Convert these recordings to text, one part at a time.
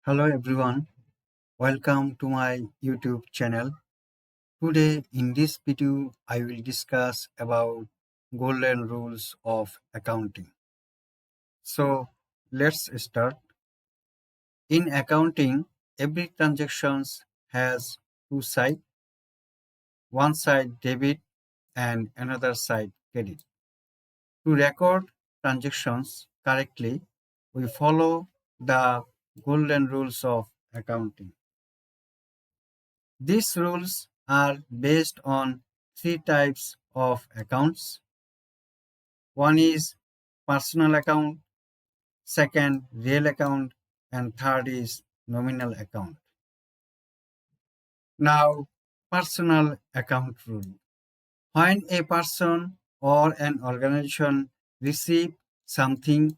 Hello everyone, welcome to my YouTube channel. Today in this video I will discuss about golden rules of accounting. So let's start. In accounting, every transaction has two sides, one side debit and another side credit. To record transactions correctly, we follow the golden rules of accounting. These rules are based on three types of accounts. One is personal account, second real account, and third is nominal account. Now, personal account rule. When a person or an organization receive something,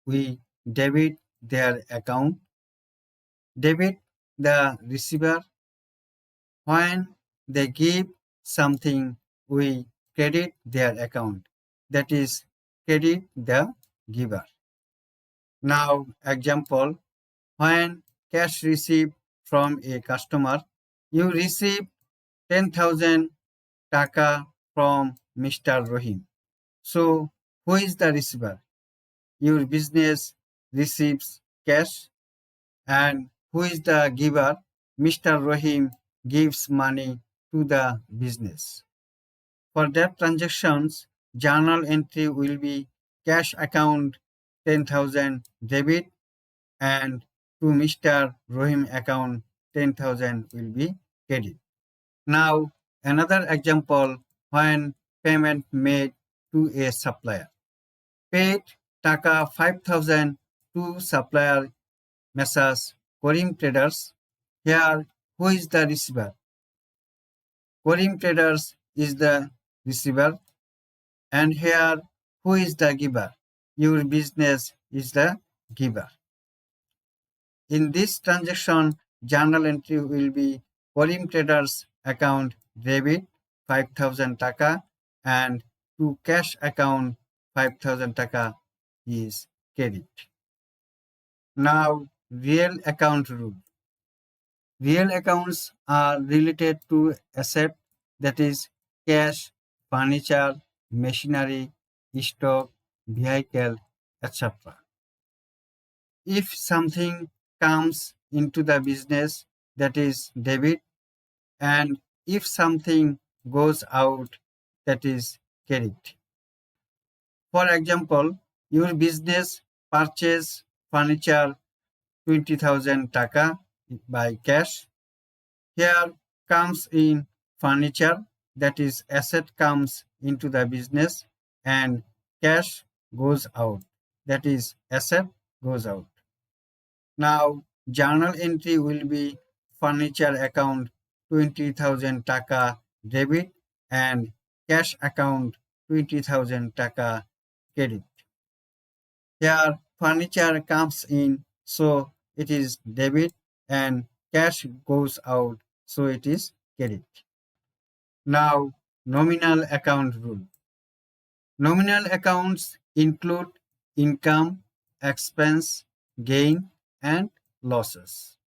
we debit their account, debit the receiver. When they give something, we credit their account, that is, credit the giver. Now, example, when cash received from a customer, you receive 10,000 taka from Mr. Rohim. So, who is the receiver? Your business receives cash, and who is the giver? Mr. Rohim gives money to the business. For that transactions, journal entry will be cash account 10,000 debit and to Mr. Rohim account 10,000 will be credit. Now another example, when payment made to a supplier. Paid taka 5,000 to supplier Messrs. Korim Traders. Here who is the receiver? Korim Traders is the receiver, and here who is the giver? Your business is the giver. In this transaction, journal entry will be Korim Traders account debit 5,000 taka and to cash account 5,000 taka is credit. Now, real account rule. Real accounts are related to asset, that is cash, furniture, machinery, stock, vehicle, etc. If something comes into the business, that is debit, and if something goes out, that is credit. For example, your business purchase furniture 20,000 taka by cash. Here comes in furniture, that is asset comes into the business, and cash goes out, that is asset goes out. Now journal entry will be furniture account 20,000 taka debit and cash account 20,000 taka credit. Here furniture comes in, so it is debit, and cash goes out, so it is credit. Now nominal account rule. Nominal accounts include income, expense, gain, and losses.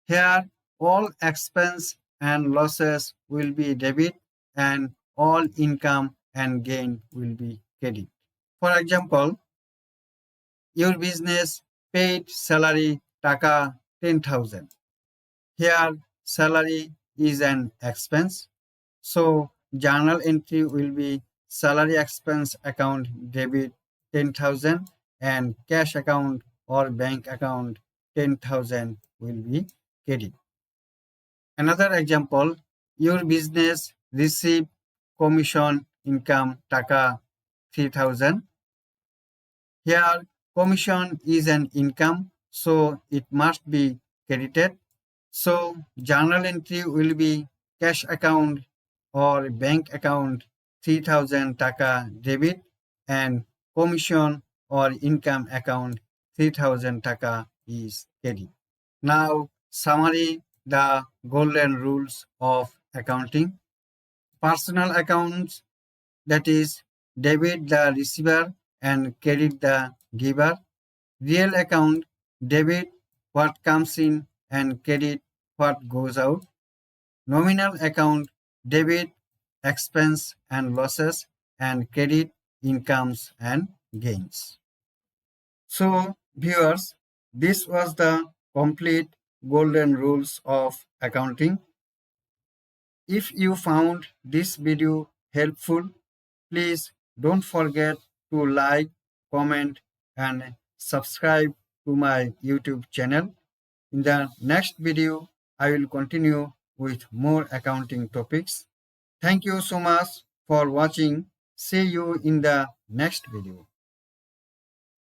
Here all expense and losses will be debit and all income and gain will be credit. For example, your business paid salary taka 10,000. Here salary is an expense, so journal entry will be salary expense account debit 10,000 and cash account or bank account 10,000 will be credit. Another example, your business receive commission income taka 3,000. Here commission is an income, so it must be credited. So journal entry will be cash account or bank account 3,000 taka debit and commission or income account 3,000 taka is credit. Now summary the golden rules of accounting. Personal accounts, that is debit the receiver and credit the giver. Real account, debit what comes in, and credit, what goes out. Nominal account, debit, expense and losses, and credit, incomes and gains. So, viewers, this was the complete golden rules of accounting. If you found this video helpful, please don't forget to like, comment, and subscribe to my YouTube channel. In the next video, I will continue with more accounting topics. Thank you so much for watching. See you in the next video.